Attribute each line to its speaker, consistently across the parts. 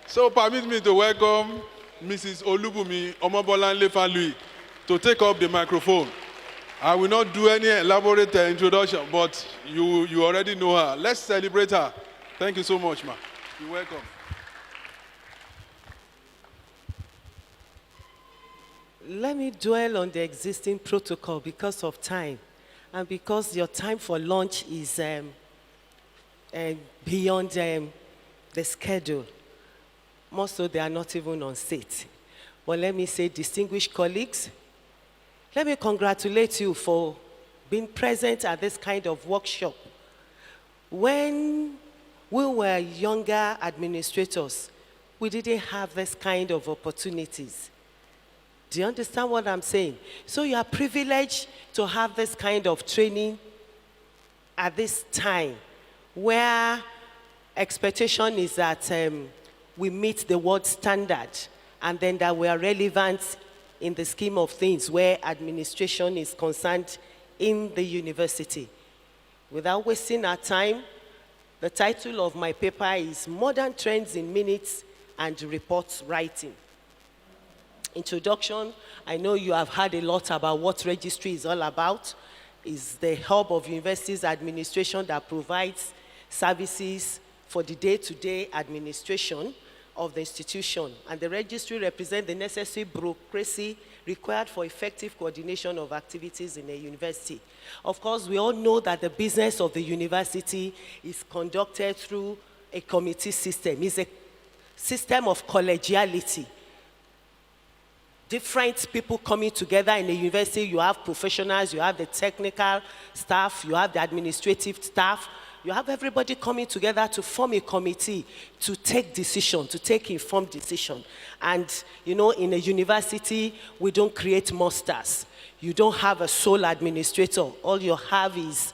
Speaker 1: So permit me to welcome Mrs. Olubunmi Faluyi to take up the microphone. I will not do any elaborate introduction, but you already know her. Let's celebrate her. Thank you so much, ma. You're welcome.
Speaker 2: Let me dwell on the existing protocol because of time and because your time for lunch is beyond the schedule. Most so they are not even on seat. But let me say, distinguished colleagues, let me congratulate you for being present at this kind of workshop. When we were younger administrators, we didn't have this kind of opportunities. Do you understand what I'm saying? So you are privileged to have this kind of training at this time where expectation is that we meet the world standard and then that we are relevant in the scheme of things where administration is concerned in the university. Without wasting our time, the title of my paper is Modern Trends in Minutes and Report Writing. Introduction, I know you have heard a lot about what registry is all about. It's the hub of universities administration that provides services for the day-to-day administration of the institution. And the registry represents the necessary bureaucracy required for effective coordination of activities in a university. Of course, we all know that the business of the university is conducted through a committee system. It's a system of collegiality. Different people coming together in a university. You have professionals, you have the technical staff, you have the administrative staff. You have everybody coming together to form a committee to take decision, to take informed decision. And, you know, in a university, we don't create monsters. You don't have a sole administrator. All you have is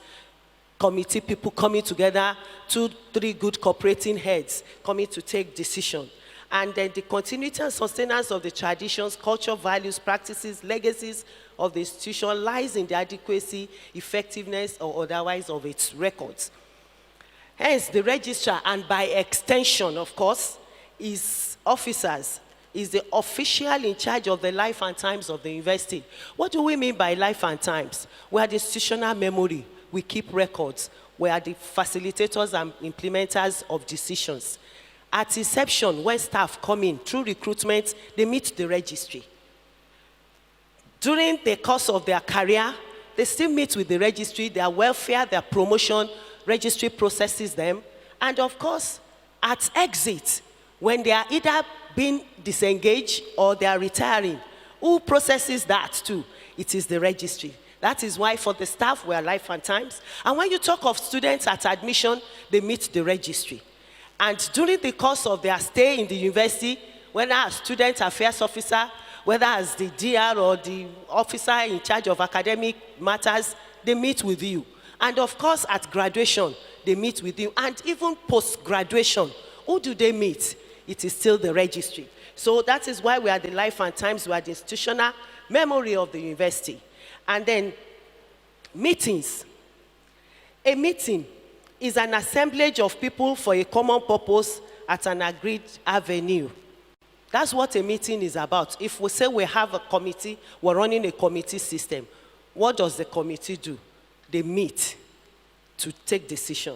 Speaker 2: committee people coming together, 2, 3 good cooperating heads coming to take decision. And then the continuity and sustenance of the traditions, culture, values, practices, legacies of the institution lies in the adequacy, effectiveness, or otherwise of its records. Hence, the registrar, and by extension, of course, is officers, is the official in charge of the life and times of the university. What do we mean by life and times? We are the institutional memory. We keep records. We are the facilitators and implementers of decisions. At inception, when staff come in through recruitment, they meet the registry. During the course of their career, they still meet with the registry, their welfare, their promotion, registry processes them. And of course, at exit, when they are either being disengaged or they are retiring, who processes that too? It is the registry. That is why for the staff, we are life and times. And when you talk of students at admission, they meet the registry. And during the course of their stay in the university, whether as student affairs officer, whether as the DR or the officer in charge of academic matters, they meet with you. And of course, at graduation, they meet with you. And even post-graduation, who do they meet? It is still the registry. So that is why we are the life and times, we are the institutional memory of the university. And then meetings. A meeting is an assemblage of people for a common purpose at an agreed avenue. That's what a meeting is about. If we say we have a committee, we're running a committee system, what does the committee do? They meet to take decision.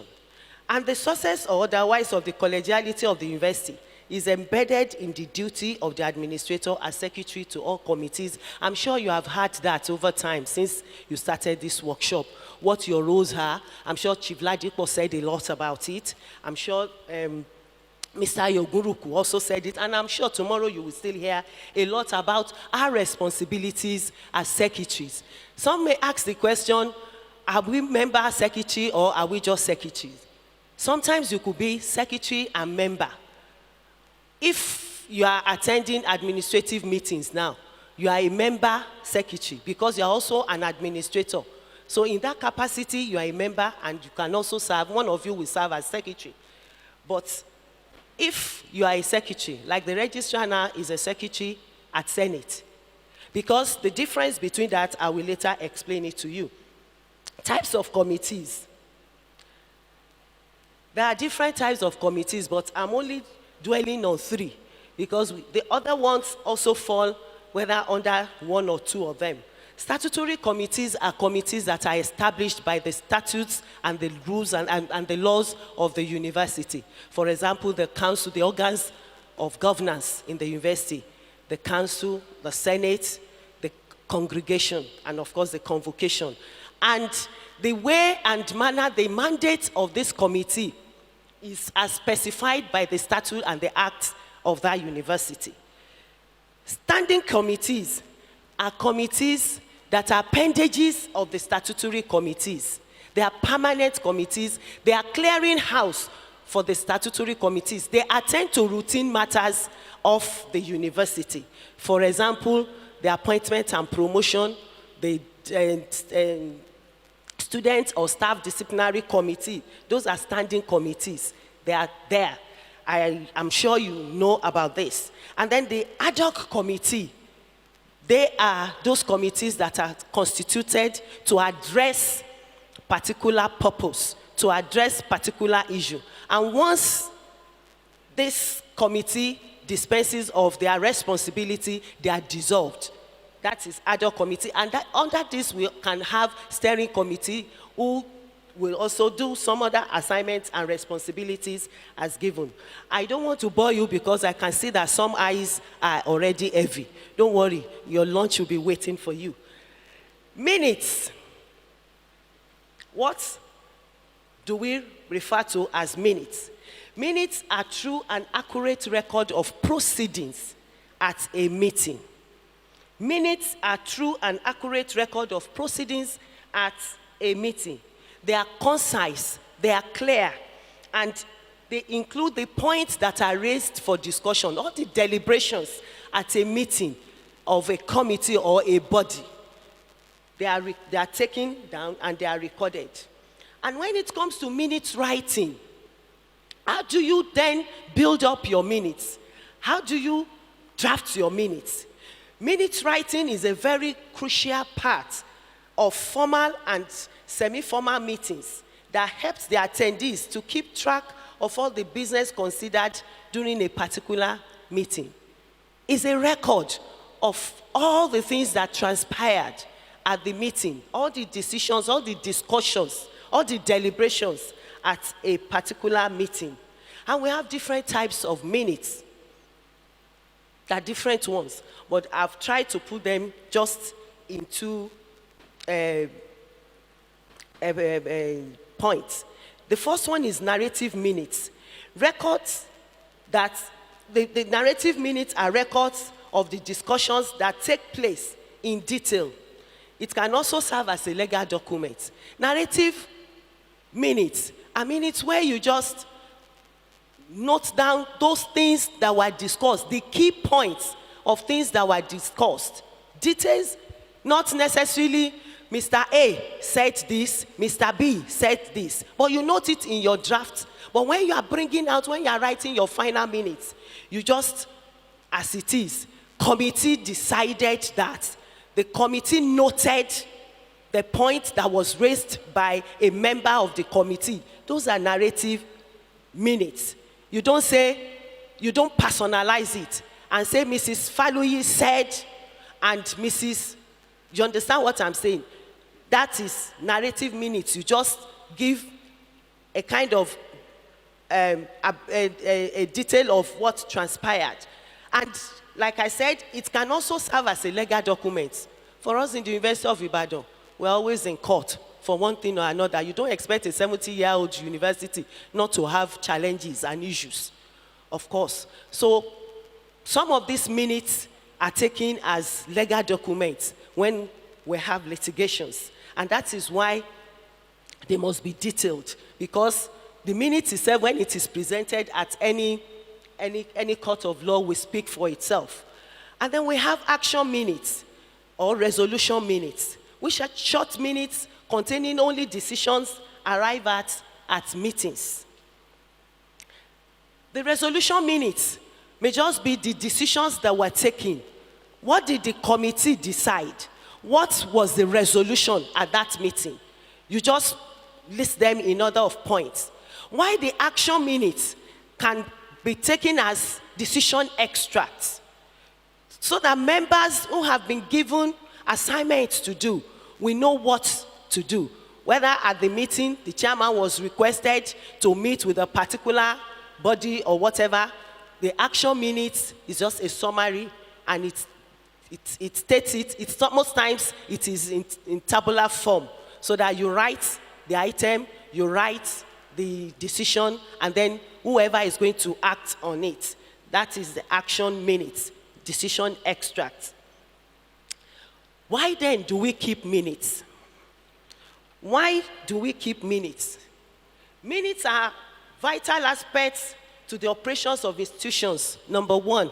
Speaker 2: And the success or otherwise of the collegiality of the university is embedded in the duty of the administrator as secretary to all committees. I'm sure you have heard that over time since you started this workshop, what your roles are. I'm sure Chief Ladipo said a lot about it. I'm sure Mr. Yoguruku also said it, and I'm sure tomorrow you will still hear a lot about our responsibilities as secretaries. Some may ask the question, are we member secretary or are we just secretaries? Sometimes you could be secretary and member. If you are attending administrative meetings now, you are a member secretary because you are also an administrator. So in that capacity, you are a member and you can also serve, one of you will serve as secretary. But if you are a secretary, like the registrar now is a secretary at Senate, because the difference between that, I will later explain it to you. Types of committees. There are different types of committees, but I'm only dwelling on 3 because the other ones also fall whether under 1 or 2 of them. Statutory committees are committees that are established by the statutes and the rules and the laws of the university. For example, the council, the organs of governance in the university, the council, the senate, the congregation, and of course the convocation. And the way and manner, the mandate of this committee is as specified by the statute and the act of that university. Standing committees are committees that are appendages of the statutory committees. They are permanent committees. They are clearing house for the statutory committees. They attend to routine matters of the university. For example, the appointment and promotion, the student or staff disciplinary committee. Those are standing committees. They are there. I'm sure you know about this. And then the ad hoc committee, they are those committees that are constituted to address particular purpose, to address particular issue. And once this committee dispenses of their responsibility, they are dissolved. That is ad hoc committee. And that, under this, we can have steering committee who will also do some other assignments and responsibilities as given. I don't want to bore you because I can see that some eyes are already heavy. Don't worry, your lunch will be waiting for you. Minutes. What do we refer to as minutes? Minutes are true and accurate record of proceedings at a meeting. Minutes are true and accurate record of proceedings at a meeting. They are concise, they are clear, and they include the points that are raised for discussion, all the deliberations at a meeting of a committee or a body. They are taken down and they are recorded. And when it comes to minutes writing, how do you then build up your minutes? How do you draft your minutes? Minutes writing is a very crucial part of formal and semi-formal meetings that helps the attendees to keep track of all the business considered during a particular meeting. It's a record of all the things that transpired at the meeting, all the decisions, all the discussions, all the deliberations at a particular meeting. And we have different types of minutes. There are different ones, but I've tried to put them just into points. The first one is narrative minutes. Records that, the narrative minutes are records of the discussions that take place in detail. It can also serve as a legal document. Narrative minutes are minutes where you just note down those things that were discussed, the key points of things that were discussed. Details, not necessarily Mr. A said this, Mr. B said this, but you note it in your draft. But when you are bringing out, when you are writing your final minutes, you just, as it is, committee decided that. The committee noted the point that was raised by a member of the committee. Those are narrative minutes. You don't say, you don't personalize it and say Mrs. Faluyi said and Mrs. You understand what I'm saying? That is narrative minutes. You just give a kind of a detail of what transpired. And like I said, it can also serve as a legal document. For us in the University of Ibadan, we're always in court for one thing or another. You don't expect a 70-year-old university not to have challenges and issues, of course. So some of these minutes are taken as legal documents when we have litigations. And that is why they must be detailed, because the minute itself, when it is presented at any court of law, will speak for itself. And then we have action minutes or resolution minutes, which are short minutes containing only decisions arrived at meetings. The resolution minutes may just be the decisions that were taken. What did the committee decide? What was the resolution at that meeting? You just list them in order of points. why the action minutes can be taken as decision extracts, so that members who have been given assignments to do, we know what to do. Whether at the meeting, the chairman was requested to meet with a particular body or whatever, the action minutes is just a summary, and it states it. It's most times it is in tabular form, so that you write the item, you write the decision, and then whoever is going to act on it. That is the action minutes, decision extract. Why then do we keep minutes? Why do we keep minutes? Minutes are vital aspects to the operations of institutions. Number one,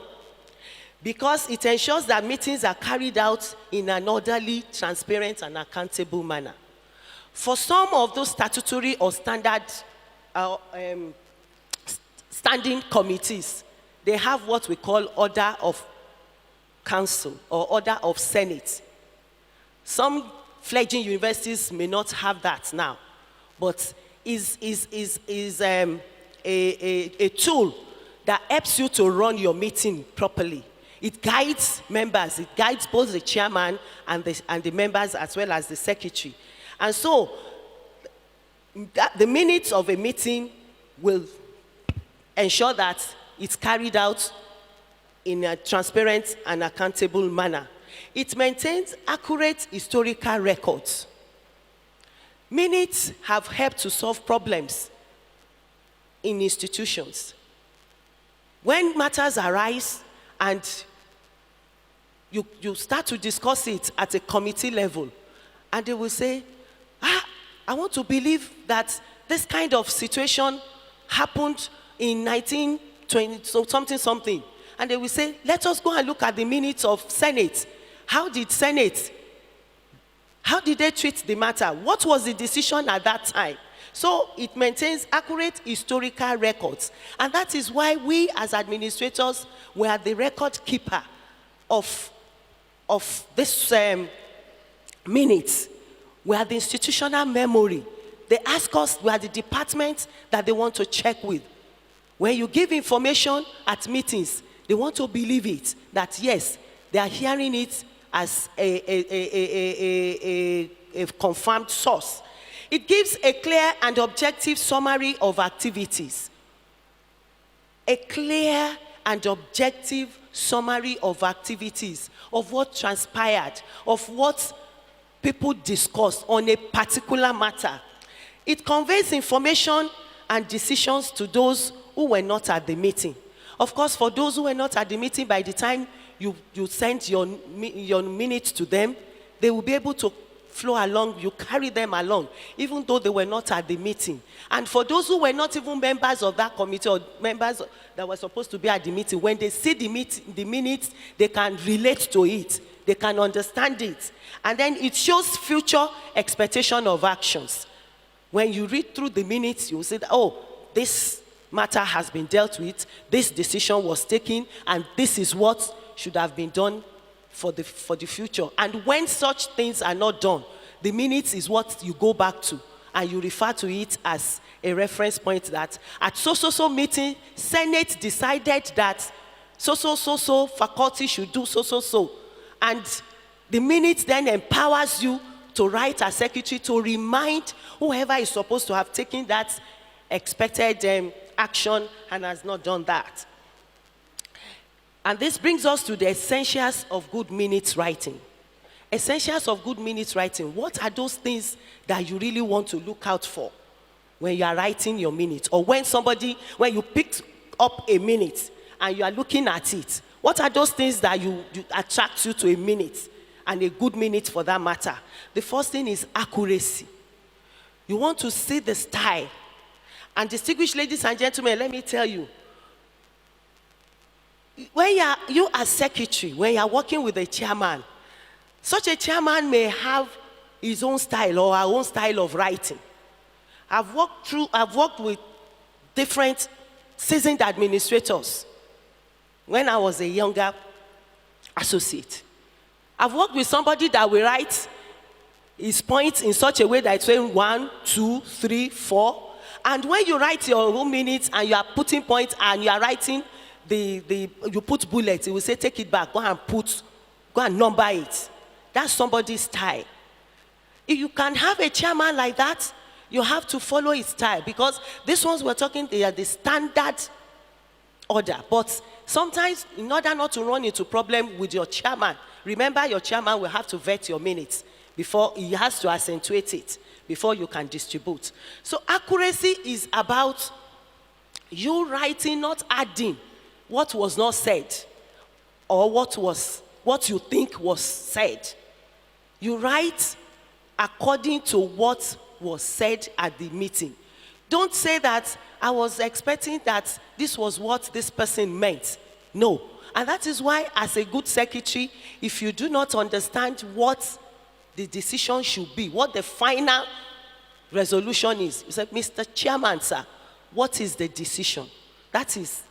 Speaker 2: because it ensures that meetings are carried out in an orderly, transparent, and accountable manner. For some of those statutory or standard standing committees, they have what we call order of council or order of senate. Some fledgling universities may not have that now, but is a tool that helps you to run your meeting properly. It guides members, it guides both the chairman and the members, as well as the secretary. And so, the minutes of a meeting will ensure that it's carried out in a transparent and accountable manner. It maintains accurate historical records. Minutes have helped to solve problems in institutions. When matters arise and you start to discuss it at a committee level, and they will say, I want to believe that this kind of situation happened in 1920, so something. And they will say, let us go and look at the minutes of Senate. How did they treat the matter? What was the decision at that time? So it maintains accurate historical records. And that is why we as administrators were the record keeper of this minutes. We are the institutional memory. They ask us, we are the department that they want to check with. When you give information at meetings, they want to believe it, that yes, they are hearing it as a confirmed source. It gives a clear and objective summary of activities. A clear and objective summary of activities, of what transpired, of what people discussed on a particular matter. It conveys information and decisions to those who were not at the meeting. Of course, for those who were not at the meeting, by the time you send your minutes to them, they will be able to flow along, you carry them along, even though they were not at the meeting. And for those who were not even members of that committee or members that were supposed to be at the meeting, when they see the minutes, they can relate to it, they can understand it. And then it shows future expectation of actions. When you read through the minutes, you will say, that, oh, this matter has been dealt with, this decision was taken, and this is what should have been done for the future. And when such things are not done, the minutes is what you go back to, and you refer to it as a reference point that at so meeting, Senate decided that so faculty should do so. And the minutes then empowers you to write as secretary to remind whoever is supposed to have taken that expected action and has not done that. And this brings us to the essentials of good minutes writing. Essentials of good minutes writing. What are those things that you really want to look out for when you are writing your minutes? Or when you pick up a minute and you are looking at it, what are those things that you attract you to a minute, and a good minute for that matter? The first thing is accuracy. You want to see the style. And distinguished ladies and gentlemen, let me tell you, when you as secretary, when you are working with a chairman, such a chairman may have his own style or her own style of writing. I've worked with different seasoned administrators when I was a younger associate. I've worked with somebody that will write his points in such a way that it's saying 1, 2, 3, 4. And when you write your own minutes and you are putting points and you are writing you put bullets, it will say, take it back, go and number it. That's somebody's style. If you can have a chairman like that, you have to follow his style, because these ones we're talking, they are the standard order. But sometimes, in order not to run into problem with your chairman, remember your chairman will have to vet your minutes before he has to accentuate it before you can distribute. So accuracy is about you writing, not adding what was not said or what you think was said. You write according to what was said at the meeting. Don't say that I was expecting that this was what this person meant. No. And that is why, as a good secretary, if you do not understand what the decision should be, what the final resolution is, you say, Mr. Chairman, sir, what is the decision? That is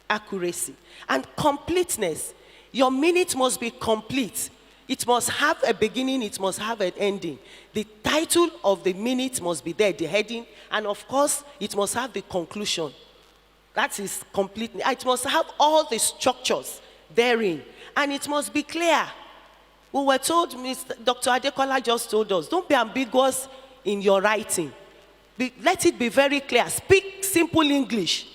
Speaker 2: accuracy. And completeness. Your minute must be complete. It must have a beginning, it must have an ending. The title of the minute must be there, the heading, and of course, it must have the conclusion. That is complete. It must have all the structures therein, and it must be clear. We were told, Dr. Adekola just told us, don't be ambiguous in your writing. Let it be very clear. Speak simple English.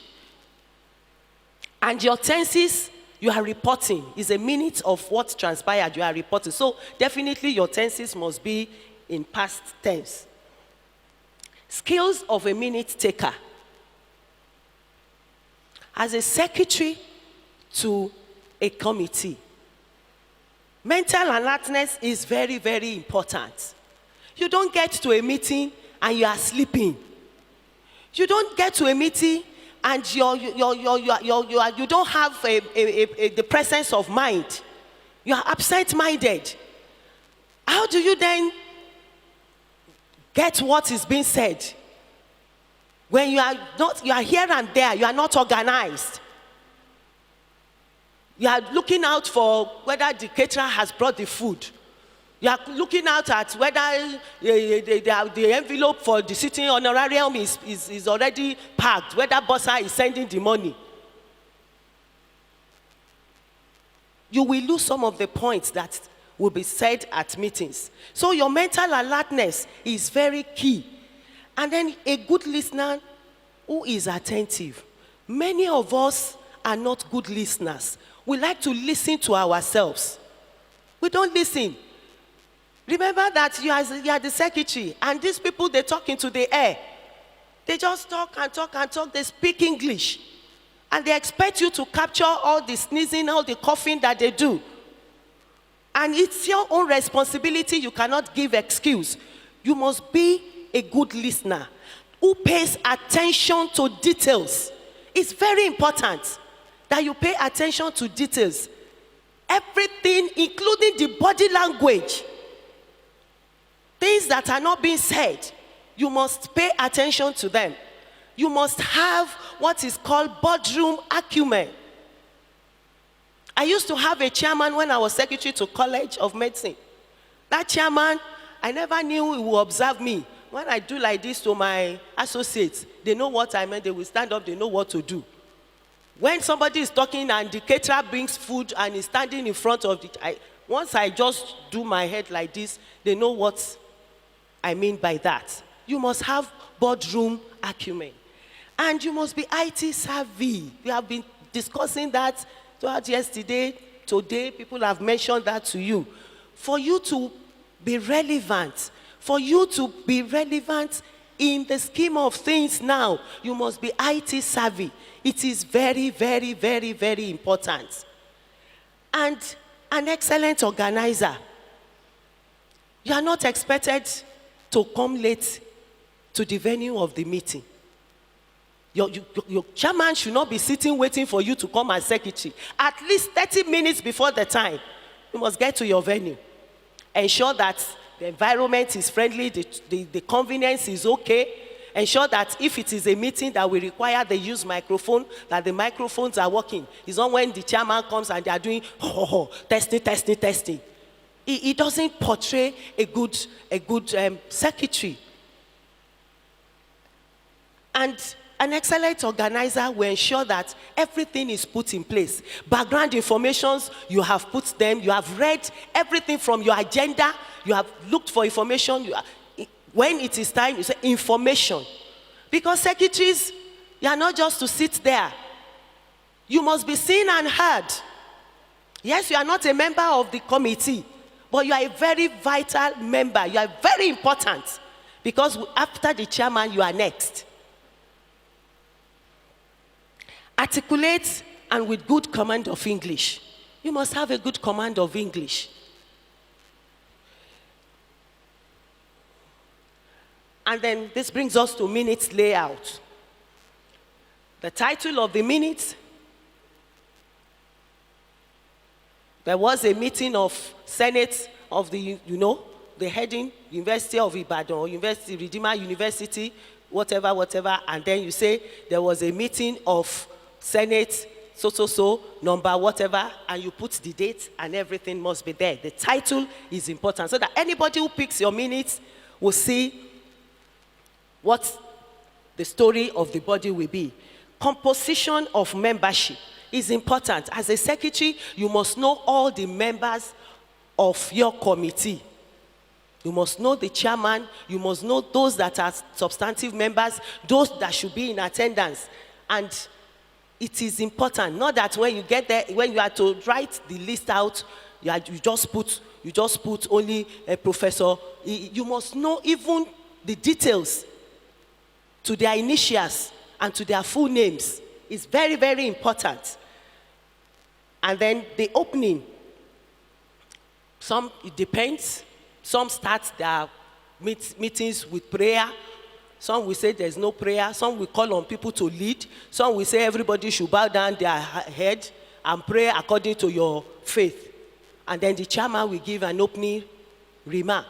Speaker 2: And your tenses, you are reporting, is a minute of what transpired, you are reporting. So definitely your tenses must be in past tense. Skills of a minute taker. As a secretary to a committee, mental alertness is very, very important. You don't get to a meeting and you are sleeping. You don't get to a meeting and you don't have the presence of mind. You are absent-minded. How do you then get what is being said? When you are here and there, you are not organized. You are looking out for whether the caterer has brought the food. You are looking out at whether the envelope for the sitting honorarium is already packed, whether Bossa is sending the money. You will lose some of the points that will be said at meetings. So your mental alertness is very key. And then a good listener who is attentive. Many of us are not good listeners. We like to listen to ourselves. We don't listen. Remember that you are the secretary, and these people, they talk into the air. They just talk and talk and talk. They speak English. And they expect you to capture all the sneezing, all the coughing that they do. And it's your own responsibility. You cannot give excuse. You must be a good listener who pays attention to details. It's very important that you pay attention to details. Everything, including the body language. Things that are not being said, you must pay attention to them. You must have what is called boardroom acumen. I used to have a chairman when I was secretary to College of Medicine. That chairman, I never knew he would observe me. When I do like this to my associates, they know what I meant. They will stand up, they know what to do. When somebody is talking and the caterer brings food and is standing in front of once I just do my head like this, they know what I mean by that. You must have boardroom acumen. And you must be IT savvy. We have been discussing that throughout yesterday. Today, people have mentioned that to you. For you to be relevant, in the scheme of things now, you must be IT savvy. It is very, very, very, very important. And an excellent organizer. You are not expected to come late to the venue of the meeting. Your chairman should not be sitting waiting for you to come as secretary. At least 30 minutes before the time, you must get to your venue. Ensure that the environment is friendly, the convenience is okay. Ensure that if it is a meeting that will require the use microphone, that the microphones are working. It's not when the chairman comes and they are doing testing. It doesn't portray a good secretary. And an excellent organizer will ensure that everything is put in place. Background informations, you have put them, you have read everything from your agenda, you have looked for information. When it is time, you say information. Because secretaries, you are not just to sit there. You must be seen and heard. Yes, you are not a member of the committee, but you are a very vital member. You are very important, because after the chairman, you are next. Articulate and with good command of English. You must have a good command of English. And then this brings us to minutes layout. The title of the minutes: there was a meeting of Senate of the, the heading, University of Ibadan, or University, Redeemer University, whatever, and then you say there was a meeting of Senate, so, number, whatever, and you put the date and everything must be there. The title is important so that anybody who picks your minutes will see what the story of the body will be. Composition of membership is important. As a secretary, you must know all the members of your committee. You must know the chairman, you must know those that are substantive members, those that should be in attendance. And it is important, not that when you get there, when you are to write the list out, you just put only a professor. You must know even the details to their initials and to their full names. It's very, very important. And then the opening. It depends. Some start their meetings with prayer. Some will say there's no prayer. Some will call on people to lead. Some will say everybody should bow down their head and pray according to your faith. And then the chairman will give an opening remark.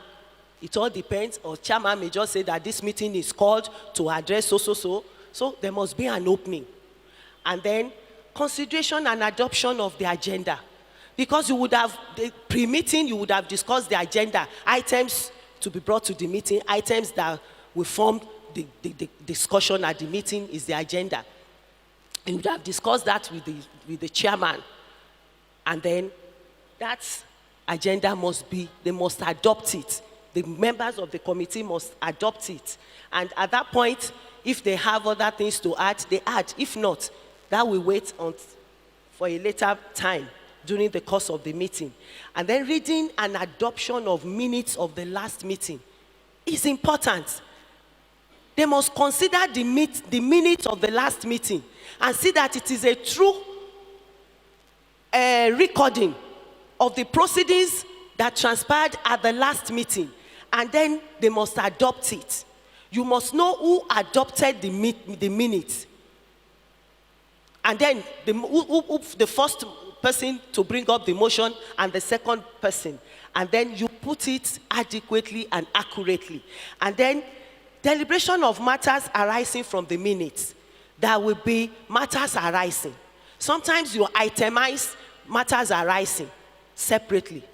Speaker 2: It all depends. Or chairman may just say that this meeting is called to address so. So there must be an opening. And then consideration and adoption of the agenda. Because you would have, pre-meeting, you would have discussed the agenda, items to be brought to the meeting, items that will form the discussion at the meeting is the agenda. And you would have discussed that with the chairman. And then that agenda they must adopt it. The members of the committee must adopt it. And at that point, if they have other things to add, they add. If not, that will wait for a later time during the course of the meeting. And then reading and adoption of minutes of the last meeting is important. They must consider the minutes of the last meeting and see that it is a true recording of the proceedings that transpired at the last meeting. And then they must adopt it. You must know who adopted the minutes. And then the first person to bring up the motion and the second person. And then you put it adequately and accurately. And then deliberation of matters arising from the minutes. There will be matters arising. Sometimes you itemize matters arising separately.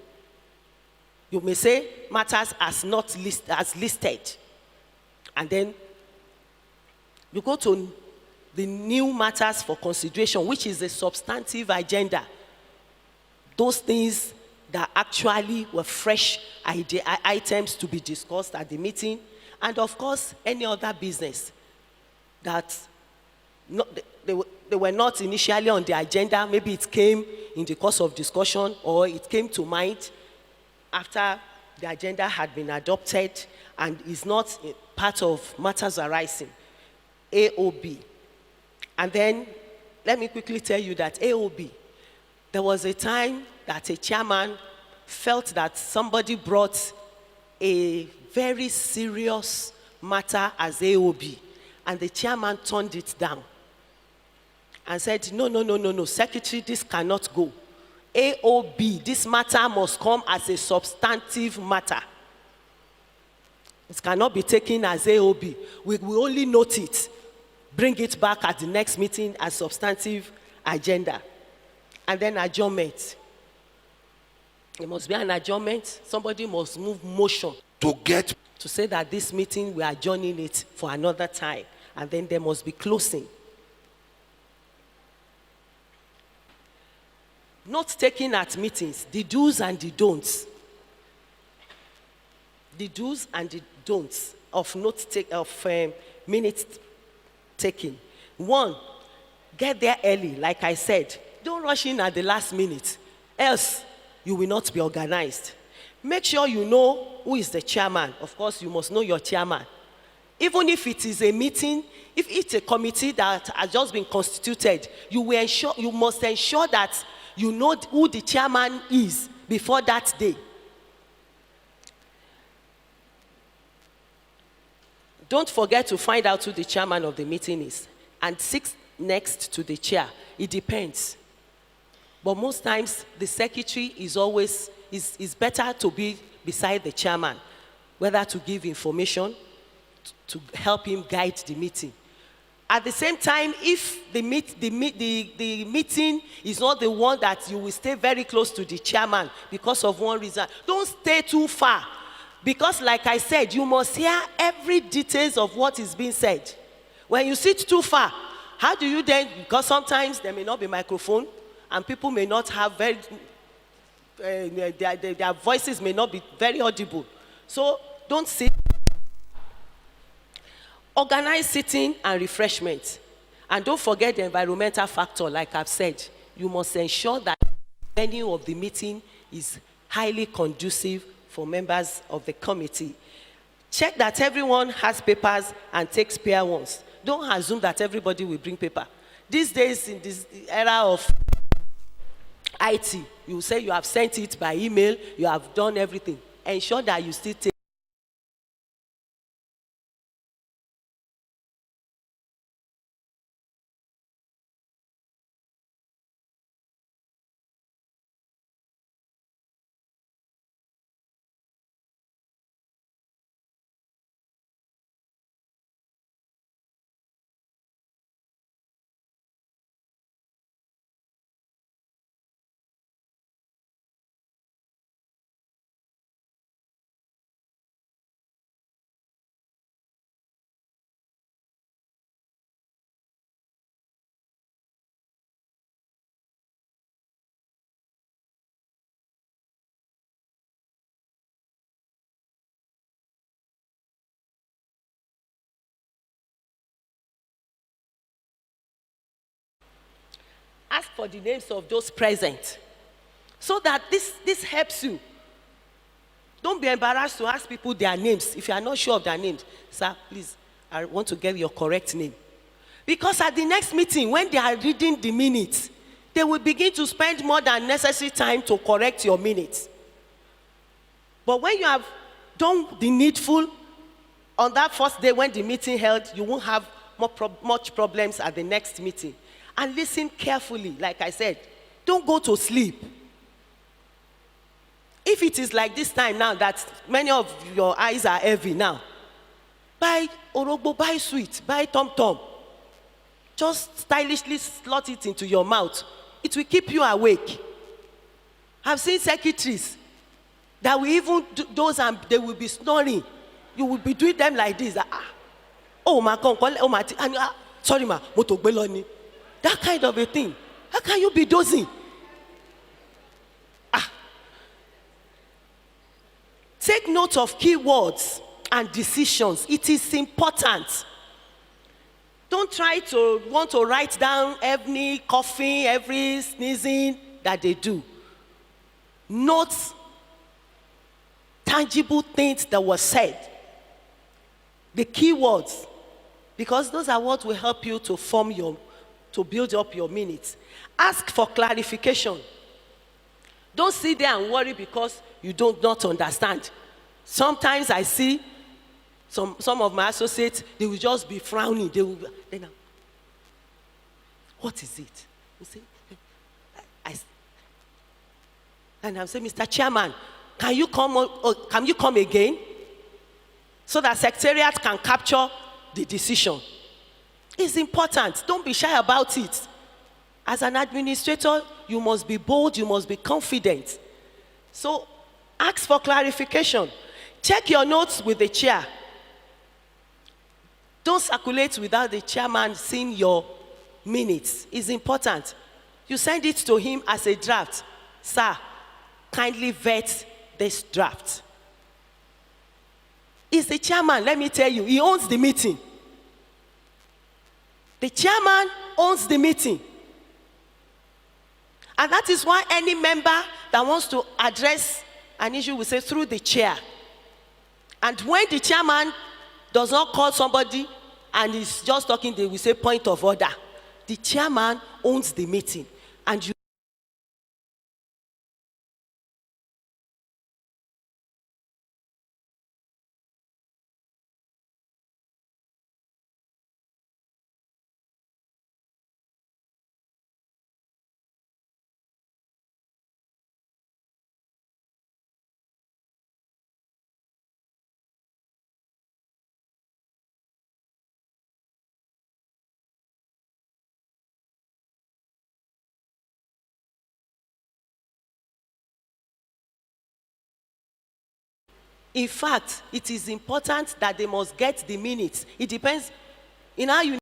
Speaker 2: You may say matters as listed. And then you go to the new matters for consideration, which is the substantive agenda. Those things that actually were fresh items to be discussed at the meeting. And of course, any other business that they were not initially on the agenda. Maybe it came in the course of discussion, or it came to mind after the agenda had been adopted and is not part of matters arising. AOB. And then, let me quickly tell you that AOB, there was a time that a chairman felt that somebody brought a very serious matter as AOB, and the chairman turned it down and said, no, secretary, this cannot go. AOB, this matter must come as a substantive matter. It cannot be taken as AOB. We will only note it, bring it back at the next meeting as substantive agenda. And then adjournment. There must be an adjournment. Somebody must move motion
Speaker 3: to get
Speaker 2: to say that this meeting, we are adjourning it for another time. and then there must be closing. Note taking at meetings, the do's and the don'ts. The do's and the don'ts of minute taking. 1, get there early, like I said. Don't rush in at the last minute, else you will not be organized. Make sure you know who is the chairman. Of course, you must know your chairman. Even if it is a meeting, if it's a committee that has just been constituted, you must ensure that you know who the chairman is before that day. Don't forget to find out who the chairman of the meeting is and sit next to the chair. It depends. But most times, the secretary is better to be beside the chairman, whether to give information, to help him guide the meeting. At the same time, if the meeting is not the one that you will stay very close to the chairman because of one reason, don't stay too far. Because like I said, you must hear every details of what is being said. When you sit too far, how do you then, because sometimes there may not be microphone and people may not have their voices may not be very audible. So don't sit. Organize sitting and refreshment. And don't forget the environmental factor, like I've said. You must ensure that the venue of the meeting is highly conducive for members of the committee. Check that everyone has papers and takes spare ones. Don't assume that everybody will bring paper. These days, in this era of IT, you say you have sent it by email, you have done everything. Ensure that you still take. Ask for the names of those present so that this helps you. Don't be embarrassed to ask people their names. If you are not sure of their names, sir, please, I want to get your correct name. Because at the next meeting, when they are reading the minutes, they will begin to spend more than necessary time to correct your minutes. But when you have done the needful, on that first day when the meeting held, you won't have much problems at the next meeting. And listen carefully, like I said, don't go to sleep. If it is like this time now that many of your eyes are heavy now, buy Orogbo, buy sweet, buy Tom Tom. Just stylishly slot it into your mouth. It will keep you awake. I've seen secretaries that will even do those and they will be snoring. You will be doing them like this. Oh, my God, oh, my, sorry, ma, motogbeloni. That kind of a thing. How can you be dozing? Take note of keywords and decisions. It is important. Don't try to want to write down every coughing, every sneezing that they do. Note tangible things that were said. The keywords. Because those are what will help you to build up your minutes. Ask for clarification. Don't sit there and worry because you don't not understand. Sometimes I see some of my associates, they will just be frowning. They will, what is it? You say, and I'll say, Mr. Chairman, can you come again? So that Secretariat can capture the decision. It's important. Don't be shy about it. As an administrator, you must be bold, you must be confident. So ask for clarification. Check your notes with the chair. Don't circulate without the chairman seeing your minutes. It's important. You send it to him as a draft. Sir, kindly vet this draft. He's the chairman, let me tell you. He owns the meeting. The chairman owns the meeting. And that is why any member that wants to address an issue will say through the chair. And when the chairman does not call somebody and is just talking, they will say point of order. The chairman owns the meeting. And you in fact, it is important that they must get the minutes. It depends in how you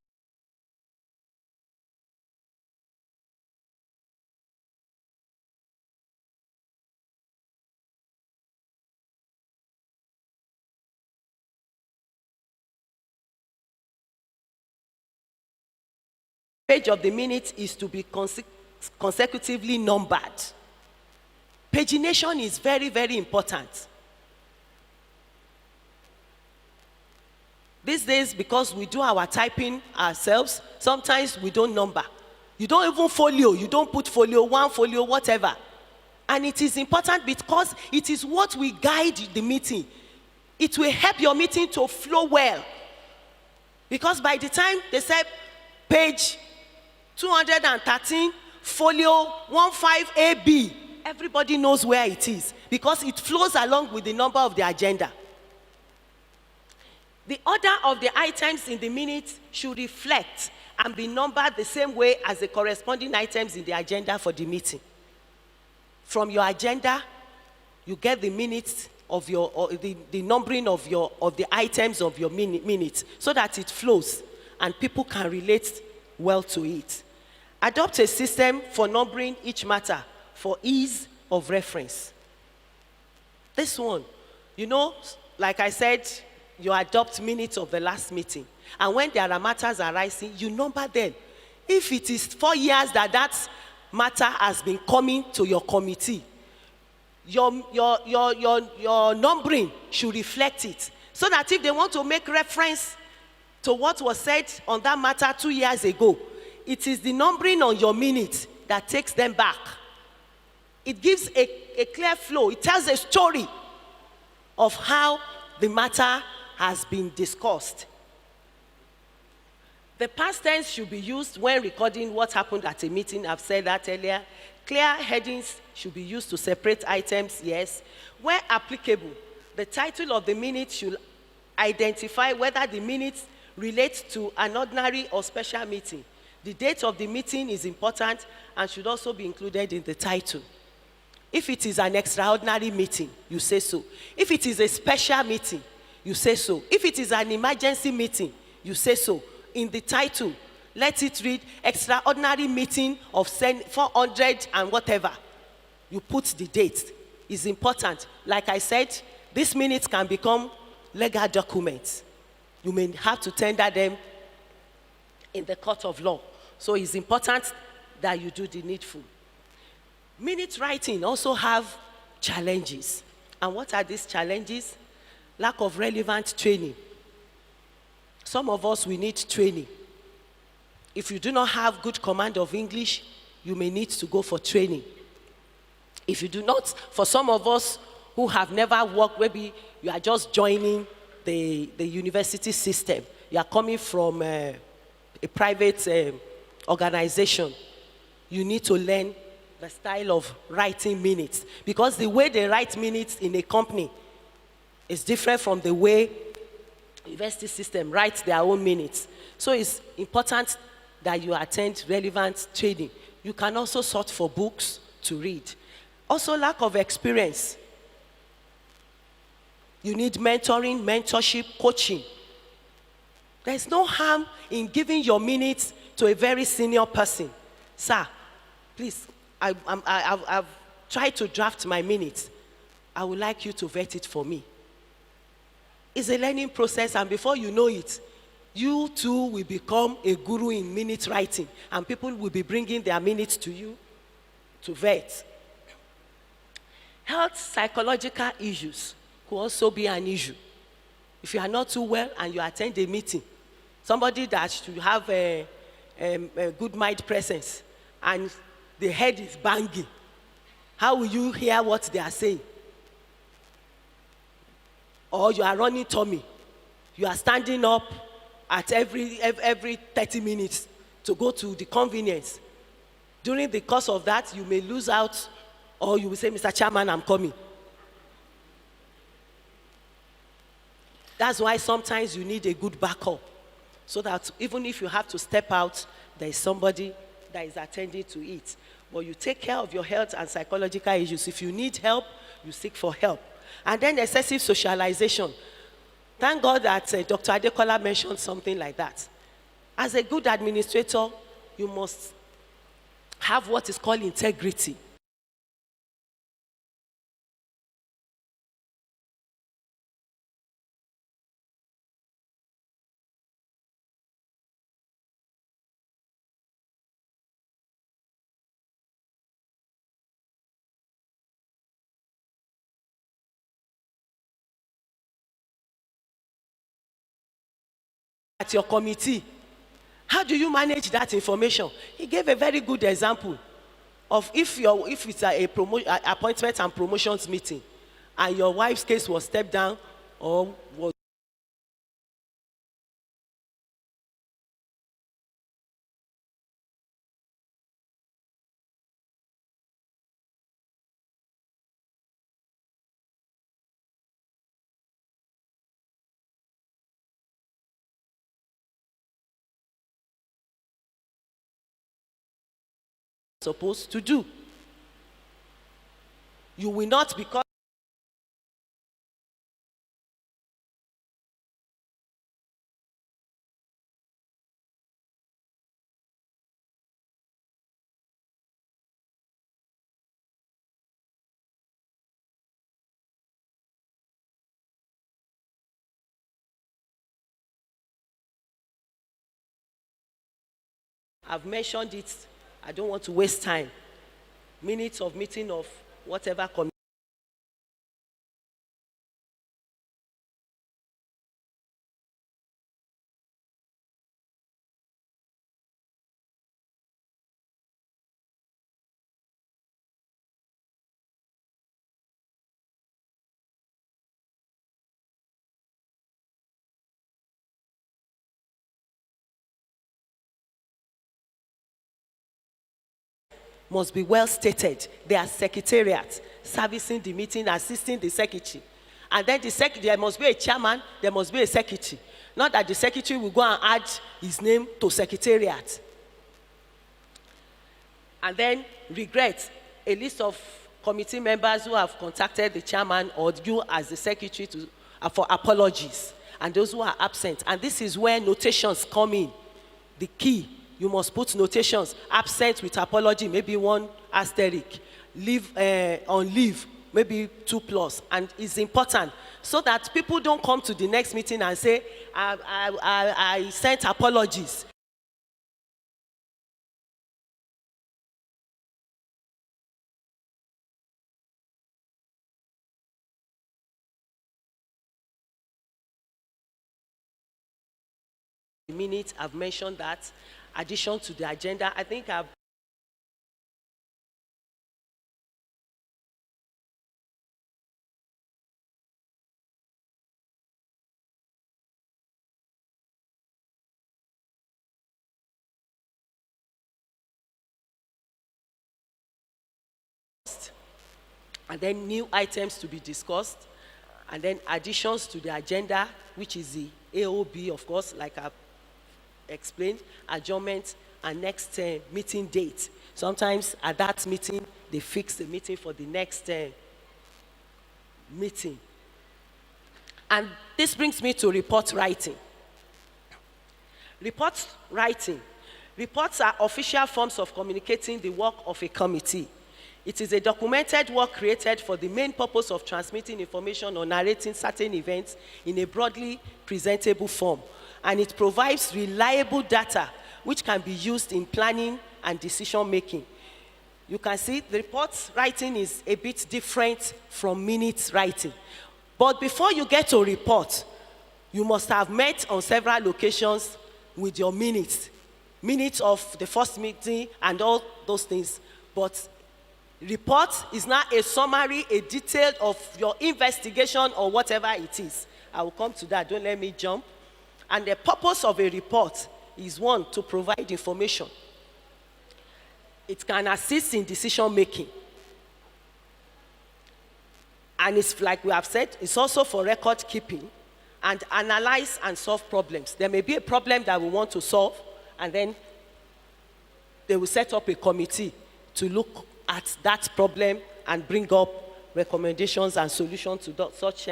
Speaker 2: page of the minutes is to be consecutively numbered. Pagination is very, very important. These days, because we do our typing ourselves, sometimes we don't number. You don't even folio. You don't put folio 1, folio whatever. And it is important because it is what will guide the meeting. It will help your meeting to flow well. Because by the time they say page 213, folio 15AB, everybody knows where it is because it flows along with the number of the agenda. The order of the items in the minutes should reflect and be numbered the same way as the corresponding items in the agenda for the meeting. From your agenda, you get the minutes of your, or the numbering of the items of your minutes so that it flows and people can relate well to it. Adopt a system for numbering each matter for ease of reference. This one, you know, like I said, you adopt minutes of the last meeting. And when there are matters arising, you number them. If it is 4 years that matter has been coming to your committee, your numbering should reflect it. So that if they want to make reference to what was said on that matter 2 years ago, it is the numbering on your minutes that takes them back. It gives a clear flow. It tells a story of how the matter has been discussed. The past tense should be used when recording what happened at a meeting. I've said that earlier. Clear headings should be used to separate items, yes. Where applicable, the title of the minute should identify whether the minutes relate to an ordinary or special meeting. The date of the meeting is important and should also be included in the title. If it is an extraordinary meeting, you say so. If it is a special meeting, you say so. If it is an emergency meeting, you say so. In the title, let it read extraordinary meeting of 400 and whatever. You put the date. It's important. Like I said, these minutes can become legal documents. You may have to tender them in the court of law. So it's important that you do the needful. Minute writing also have challenges. And what are these challenges? Lack of relevant training. Some of us, we need training. If you do not have good command of English, you may need to go for training. If you do not, for some of us who have never worked, maybe you are just joining the university system. You are coming from a private organization. You need to learn the style of writing minutes. Because the way they write minutes in a company is different from the way university system writes their own minutes. So it's important that you attend relevant training. You can also sort for books to read. Also, lack of experience. You need mentoring, mentorship, coaching. There's no harm in giving your minutes to a very senior person. Sir, please, I've tried to draft my minutes. I would like you to vet it for me. It's a learning process, and before you know it, you too will become a guru in minute writing, and people will be bringing their minutes to you to vet. Health psychological issues could also be an issue. If you are not too well and you attend a meeting, somebody that should have a good mind presence and the head is banging, how will you hear what they are saying? Or you are running tummy, you are standing up at every 30 minutes to go to the convenience. During the course of that, you may lose out, or you will say, Mr. Chairman, I'm coming. That's why sometimes you need a good backup, so that even if you have to step out, there is somebody that is attending to it. But you take care of your health and psychological issues. If you need help, you seek for help. And then excessive socialization. Thank God that Dr. Adekola mentioned something like that. As a good administrator, you must have what is called integrity. At your committee, how do you manage that information? He gave a very good example of if it's a appointment and promotions meeting, and your wife's case was stepped down or was supposed to do. You will not, because I've mentioned it, I don't want to waste time. Minutes of meeting of whatever committee must be well stated. They are secretariat, servicing the meeting, assisting the secretary. And then there must be a chairman, there must be a secretary. Not that the secretary will go and add his name to secretariat. And then regret, a list of committee members who have contacted the chairman or you as the secretary for apologies, and those who are absent. And this is where notations come in. The key, you must put notations: absent with apology, maybe 1 asterisk, leave on leave, maybe 2+. And it's important so that people don't come to the next meeting and say, I sent apologies. Minutes, I've mentioned that. Addition to the agenda, I think I've and then new items to be discussed, and then additions to the agenda, which is the AOB, of course, like I've explained, adjournment, and next meeting date. Sometimes at that meeting, they fix the meeting for the next meeting. And this brings me to report writing. Report writing. Reports are official forms of communicating the work of a committee. It is a documented work created for the main purpose of transmitting information or narrating certain events in a broadly presentable form. And it provides reliable data which can be used in planning and decision making. You can see the report writing is a bit different from minutes writing. But before you get to report, you must have met on several locations with your minutes. Minutes of the first meeting and all those things. But report is not a summary, a detail of your investigation or whatever it is. I will come to that, don't let me jump. And the purpose of a report is, one, to provide information. It can assist in decision making. And it's like we have said, it's also for record keeping and analyze and solve problems. There may be a problem that we want to solve, and then they will set up a committee to look at that problem and bring up recommendations and solutions to such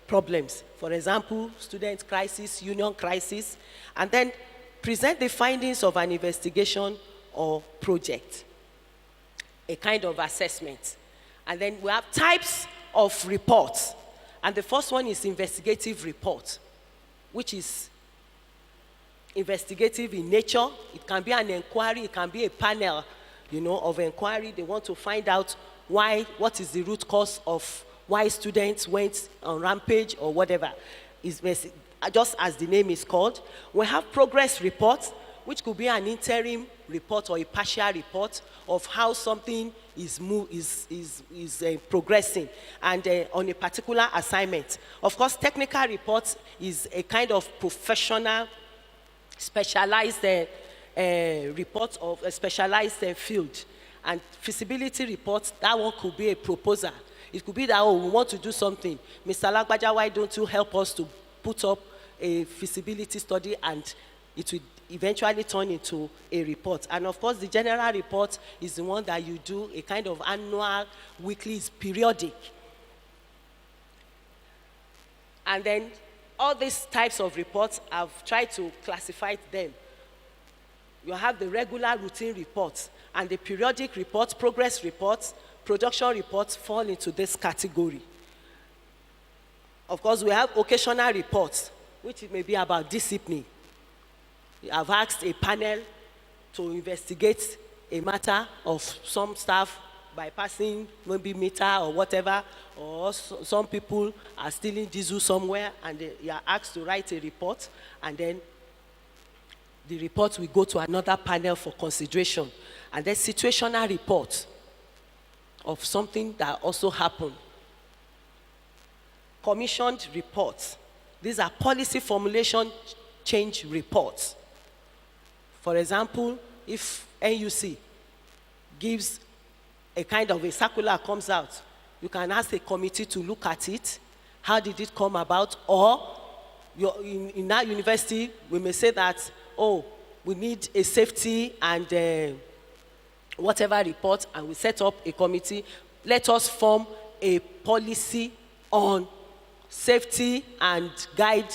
Speaker 2: problems. For example, student crisis, union crisis, and then present the findings of an investigation or project, a kind of assessment. And then we have types of reports. And the first one is investigative report, which is investigative in nature. It can be an inquiry, it can be a panel, of inquiry. They want to find out what is the root cause of why students went on rampage or whatever. Just as the name is called. We have progress reports, which could be an interim report or a partial report of how something is progressing and on a particular assignment. Of course, technical reports is a kind of professional, specialized report of a specialized field. And feasibility reports, that one could be a proposal. It could be that, we want to do something. Mr. Lagbaja, why don't you help us to put up a feasibility study, and it will eventually turn into a report. And of course, the general report is the one that you do, a kind of annual, weekly, periodic. And then all these types of reports, I've tried to classify them. You have the regular routine reports, and the periodic reports, progress reports, production reports fall into this category. Of course, we have occasional reports, which may be about discipline. I've asked a panel to investigate a matter of some staff bypassing maybe meter or whatever, or some people are stealing diesel somewhere, and they are asked to write a report, and then the report will go to another panel for consideration. And then situational report of something that also happened. Commissioned reports. These are policy formulation change reports. For example, if NUC gives a kind of a circular comes out, you can ask a committee to look at it. How did it come about? Or in that university, we may say that, we need a safety and whatever report, and we set up a committee. Let us form a policy on safety and guide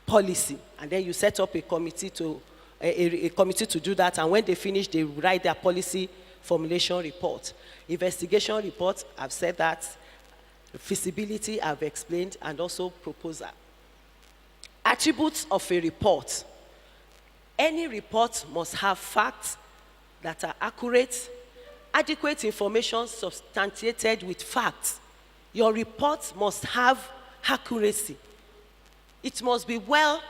Speaker 2: policy. And then you set up a committee to do that, and when they finish, they write their policy formulation report. Investigation report, I've said that. Feasibility, I've explained, and also proposal. Attributes of a report. Any report must have facts that are accurate, adequate information substantiated with facts. Your report must have accuracy. It must be well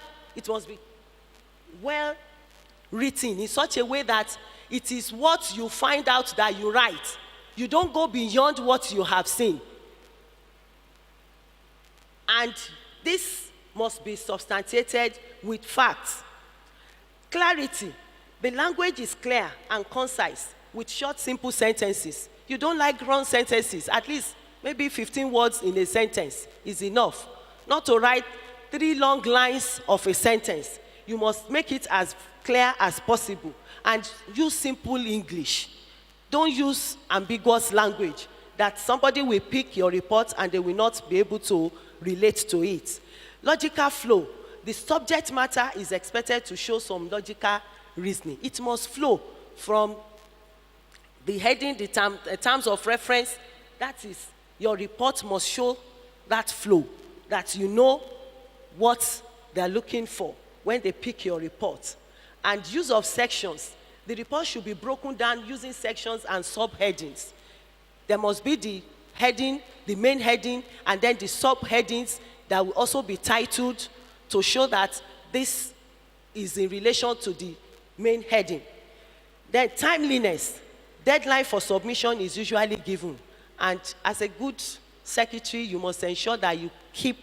Speaker 2: written in such a way that it is what you find out that you write. You don't go beyond what you have seen. And this must be substantiated with facts. Clarity. The language is clear and concise with short, simple sentences. You don't like long sentences. At least maybe 15 words in a sentence is enough. Not to write 3 long lines of a sentence. You must make it as clear as possible and use simple English. Don't use ambiguous language that somebody will pick your report and they will not be able to relate to it. Logical flow. the subject matter is expected to show some logical reasoning. It must flow from the heading, the terms of reference. That is, your report must show that flow, that you know what they're looking for when they pick your report. And use of sections. The report should be broken down using sections and subheadings. There must be the heading, the main heading, and then the subheadings that will also be titled to show that this is in relation to the main heading. Then timeliness. Deadline for submission is usually given. And as a good secretary, you must ensure that you keep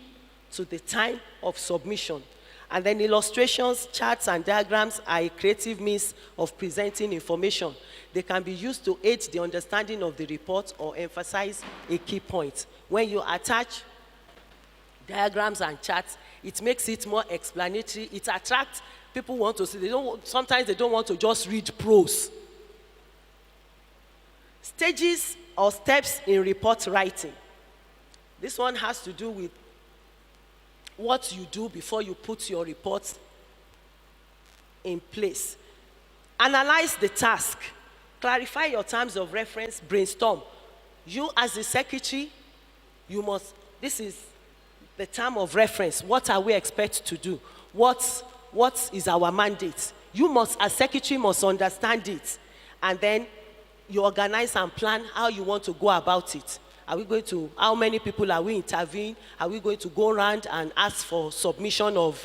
Speaker 2: to the time of submission. And then illustrations, charts, and diagrams are a creative means of presenting information. They can be used to aid the understanding of the report or emphasize a key point. When you attach diagrams and charts, it makes it more explanatory. It attracts people who want to see. Sometimes they don't want to just read prose. Stages or steps in report writing. This one has to do with what you do before you put your report in place. Analyze the task. Clarify your terms of reference. Brainstorm. You as the secretary, this is the term of reference. What are we expected to do? What is our mandate? You must, as secretary, must understand it. And then you organize and plan how you want to go about it. How many people are we interviewing? Are we going to go around and ask for submission of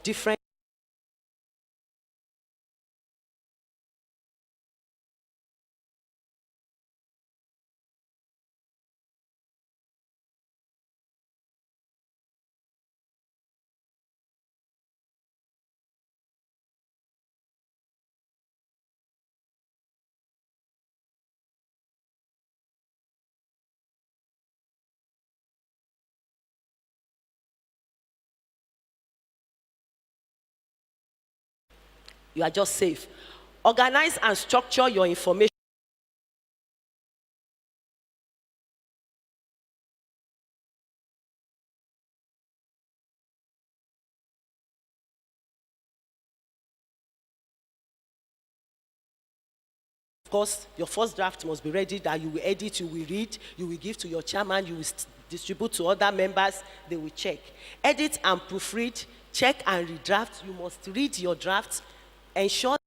Speaker 2: different? You are just safe. Organize and structure your information. Of course, your first draft must be ready, that you will edit, you will read, you will give to your chairman, you will distribute to other members, they will check. Edit and proofread, check and redraft. You must read your drafts. Ensure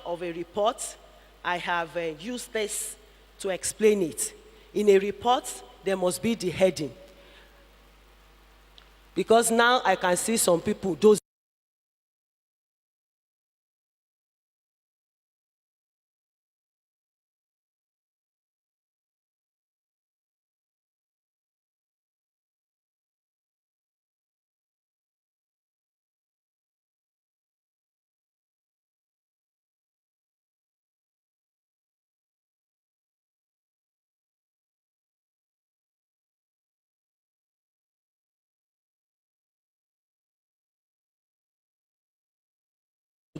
Speaker 2: of a report, I have used this to explain it. In a report, there must be the heading. Because now I can see some people, those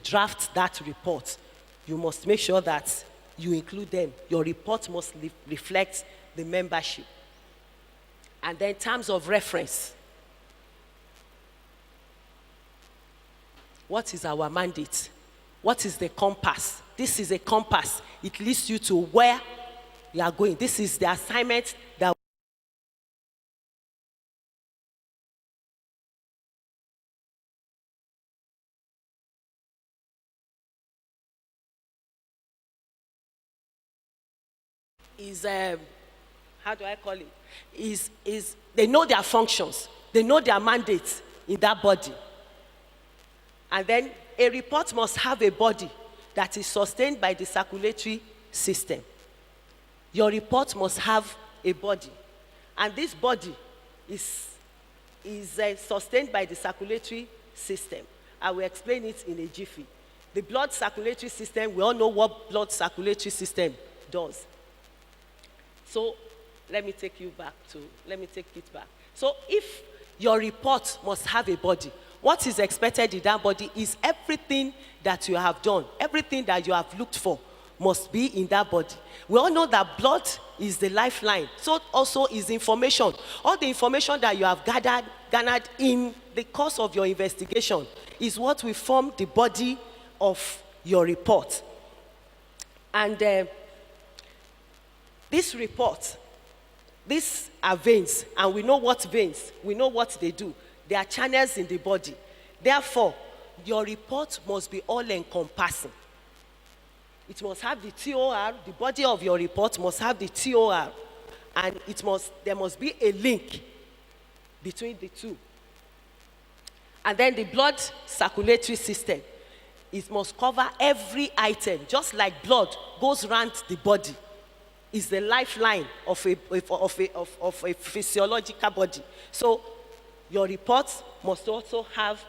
Speaker 2: draft that report, you must make sure that you include them. Your report must reflect the membership. And then terms of reference. What is our mandate? What is the compass? This is a compass. It leads you to where you are going. This is the assignment that is, how do I call it? Is they know their functions. They know their mandates in that body. And then a report must have a body that is sustained by the circulatory system. Your report must have a body. And this body is sustained by the circulatory system. I will explain it in a jiffy. The blood circulatory system, we all know what blood circulatory system does. So let me take it back. So if your report must have a body, What is expected in that body is everything that you have done, everything that you have looked for must be in that body. We all know that blood is the lifeline. So also is information. All the information that you have garnered in the course of your investigation is what will form the body of your report. And this report, these are veins, and we know what veins, we know what they do. They are channels in the body. Therefore, your report must be all-encompassing. It must have the TOR, the body of your report must have the TOR, and there must be a link between the two. And then the blood circulatory system, it must cover every item, just like blood goes around the body. It's the lifeline of a physiological body. So your report must also have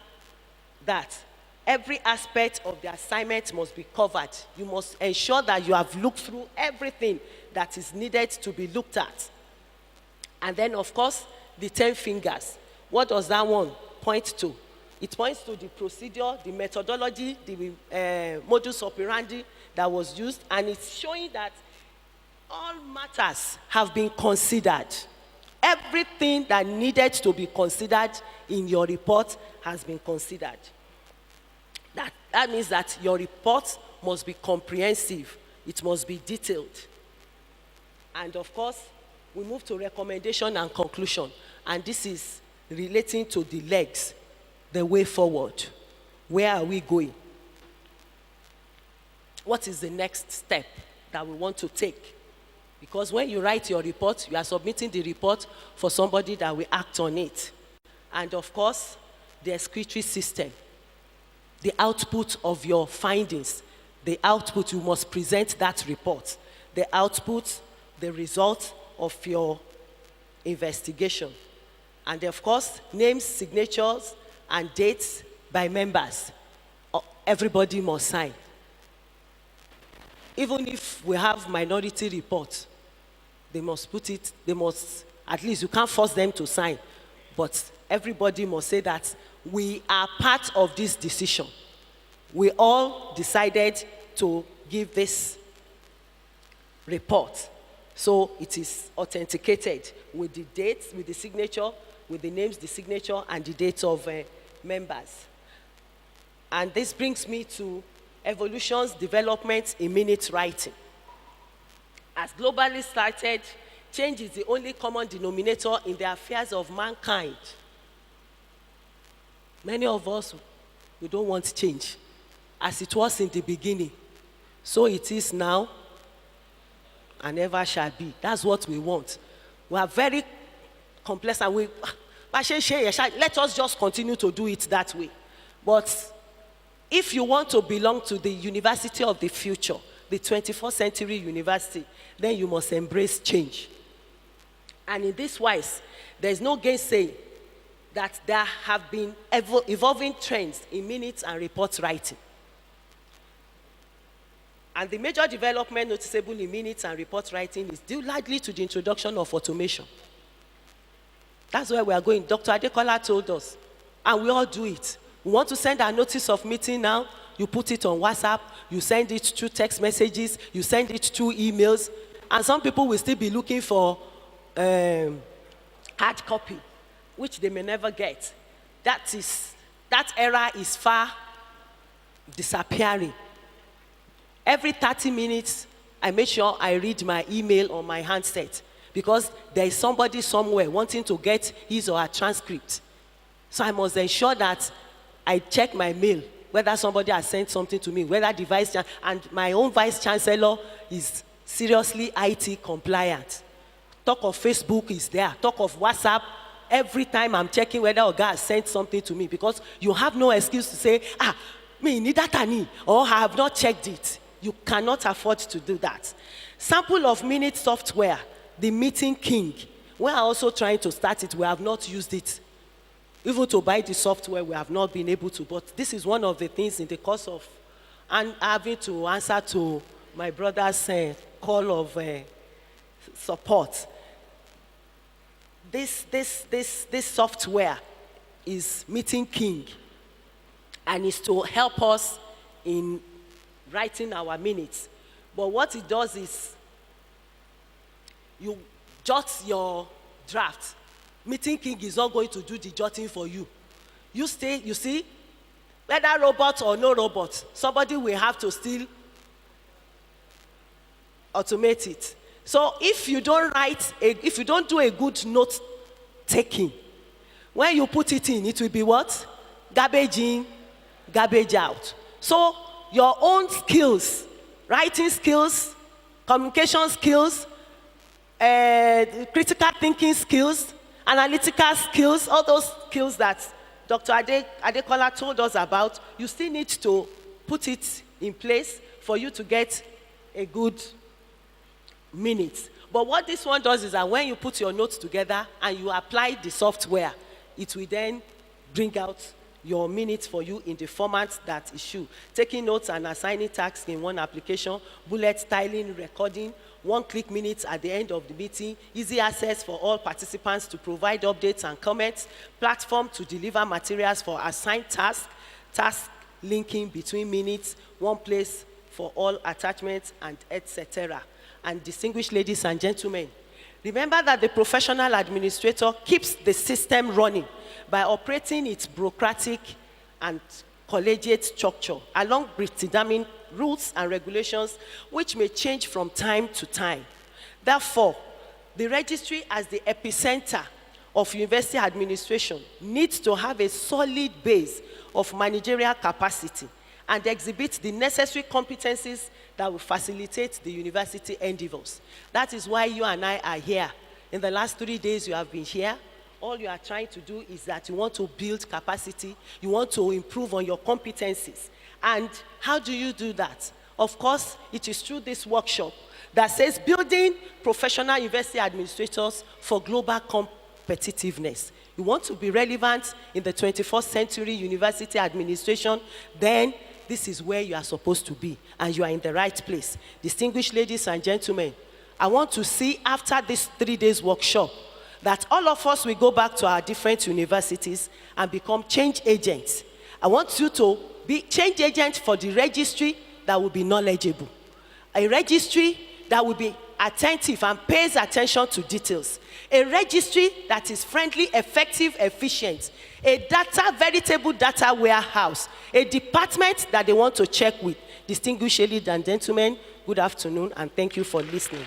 Speaker 2: that. Every aspect of the assignment must be covered. You must ensure that you have looked through everything that is needed to be looked at. And then, of course, the 10 fingers. What does that one point to? It points to the procedure, the methodology, the modus operandi that was used, and it's showing that all matters have been considered. Everything that needed to be considered in your report has been considered. That means that your report must be comprehensive. It must be detailed. And of course, we move to recommendation and conclusion. And this is relating to the legs, the way forward. Where are we going? What is the next step that we want to take? Because when you write your report, you are submitting the report for somebody that will act on it. And of course, the excretory system, the output of your findings, the output, you must present that report. The output, the result of your investigation. And of course, names, signatures, and dates by members. Everybody must sign. Even if we have minority reports, they must put it, at least you can't force them to sign, but everybody must say that we are part of this decision. We all decided to give this report. So it is authenticated with the dates, with the signature, with the names, the signature, and the dates of members. And this brings me to evolution's development in minute writing. As globally started, change is the only common denominator in the affairs of mankind. Many of us, we don't want change. As it was in the beginning, so it is now and ever shall be. That's what we want. We are very complex and let us just continue to do it that way. But if you want to belong to the university of the future, the 21st century university, then you must embrace change. And in this wise, there is no gainsaying that there have been evolving trends in minutes and report writing. And the major development noticeable in minutes and report writing is due largely to the introduction of automation. That's where we are going. Dr. Adekola told us, and we all do it. We want to send our notice of meeting now. You put it on WhatsApp, you send it through text messages, you send it through emails, and some people will still be looking for hard copy, which they may never get. That era is far disappearing. Every 30 minutes, I make sure I read my email on my handset because there is somebody somewhere wanting to get his or her transcript. So I must ensure that I check my mail, whether somebody has sent something to me, whether the and my own vice chancellor is seriously IT compliant. Talk of Facebook is there, talk of WhatsApp. Every time I'm checking whether a guy has sent something to me because you have no excuse to say, me need that or I have not checked it. You cannot afford to do that. Sample of minute software, the Meeting King. We are also trying to start it. We have not used it. Even to buy the software, we have not been able to. But this is one of the things in the course of having to answer to my brother's call of support. This software is Meeting King. and it's to help us in writing our minutes. But what it does is you jot your draft. Meeting King is not going to do the jotting for you. You see, whether robot or no robot, somebody will have to still automate it. So if you don't do a good note taking, when you put it in, it will be what? Garbage in, garbage out. So your own skills, writing skills, communication skills, critical thinking skills, analytical skills, all those skills that Dr. Adekola told us about, you still need to put it in place for you to get a good minute. But what this one does is that when you put your notes together and you apply the software, it will then bring out your minutes for you in the format that is should. Taking notes and assigning tasks in one application, bullet styling, recording, one-click minutes at the end of the meeting, easy access for all participants to provide updates and comments, platform to deliver materials for assigned tasks, task linking between minutes, one place for all attachments, and etc. And distinguished ladies and gentlemen, remember that the professional administrator keeps the system running by operating its bureaucratic and collegiate structure along with determined rules and regulations which may change from time to time. Therefore, the registry as the epicenter of university administration needs to have a solid base of managerial capacity and exhibit the necessary competencies that will facilitate the university endeavors. That is why you and I are here. In the last 3 days you have been here. All you are trying to do is that you want to build capacity, you want to improve on your competencies. And how do you do that? Of course, it is through this workshop that says building professional university administrators for global competitiveness. You want to be relevant in the 21st century university administration, then this is where you are supposed to be, and you are in the right place. Distinguished ladies and gentlemen, I want to see after this 3 days workshop that all of us will go back to our different universities and become change agents. I want you to be change agents for the registry that will be knowledgeable. A registry that will be attentive and pays attention to details. A registry that is friendly, effective, efficient. A veritable data warehouse. A department that they want to check with. Distinguished ladies and gentlemen, good afternoon and thank you for listening.